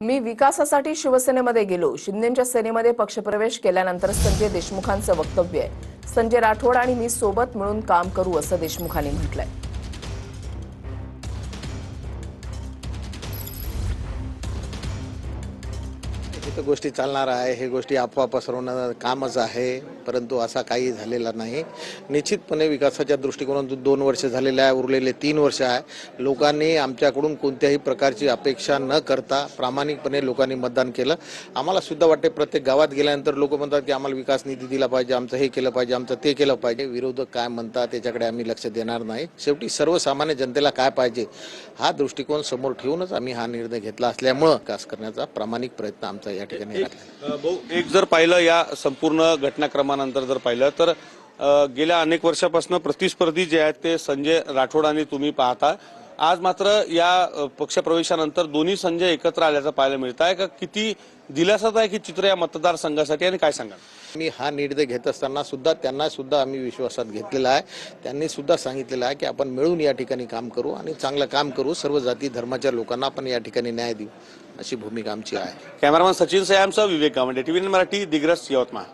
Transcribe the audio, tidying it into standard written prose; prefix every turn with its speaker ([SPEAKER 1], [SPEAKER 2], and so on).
[SPEAKER 1] मी विकासासाठी शिवसेनेमध्ये गेलो. शिंदेंच्या सेनेमध्ये पक्षप्रवेश केल्यानंतर संजय देशमुखांचं वक्तव्य आहे. संजय राठोड आणि मी सोबत मिळून काम करू असं देशमुखांनी म्हटलंय.
[SPEAKER 2] हे तर गोष्टी चालणार आहे. हे गोष्टी अफवा पसरवणं कामच आहे, परंतु असा काही झालेला नाही. निश्चितपणे विकासाच्या दृष्टिकोनातून 2 वर्ष झालेले आहे, उरलेले 3 वर्ष आहे. लोकांनी आमच्याकडून कोणत्याही प्रकारची अपेक्षा न करता प्रामाणिकपणे लोकांनी मतदान केलं. आम्हाला सुद्धा वाटते प्रत्येक गावात गेल्यानंतर लोक म्हणतात की आम्हाला विकास निधी दिला पाहिजे, आमचं हे केलं पाहिजे, आमचं ते केलं पाहिजे. विरोधक काय म्हणतात त्याच्याकडे आम्ही लक्ष देणार नाही. शेवटी सर्वसामान्य जनतेला काय पाहिजे हा दृष्टिकोन समोर ठेवूनच आम्ही हा निर्णय घेतला असल्यामुळं विकास करण्याचा प्रामाणिक प्रयत्न आमचा या ठिकाणी
[SPEAKER 3] भाऊ, एक जर पाहिलं या संपूर्ण घटनाक्रमानंतर जर पाहिलं तर गेल्या अनेक वर्षापासून प्रतिस्पर्धी जे आहेत ते संजय राठोड आणि तुम्ही पाहता. आज मात्र या पक्षप्रवेशानंतर दोन्ही संजय एकत्र आल्याचं पाहायला मिळत आहे. का किती दिलासादायक चित्र या मतदारसंघासाठी आणि काय सांगाल?
[SPEAKER 2] मी हा निर्णय घेत असताना सुद्धा त्यांना सुद्धा आम्ही विश्वासात घेतलेला आहे. त्यांनी सुद्धा सांगितलेलं आहे की आपण मिळून या ठिकाणी काम करू आणि चांगलं काम करू. सर्व जाती धर्माच्या लोकांना आपण या ठिकाणी न्याय देऊ अशी भूमिका आमची आहे.
[SPEAKER 3] कॅमेरामन सचिन सयामसह विवेक गावंडे, टीव्ही मराठी, दिग्रस, यवतमाळ.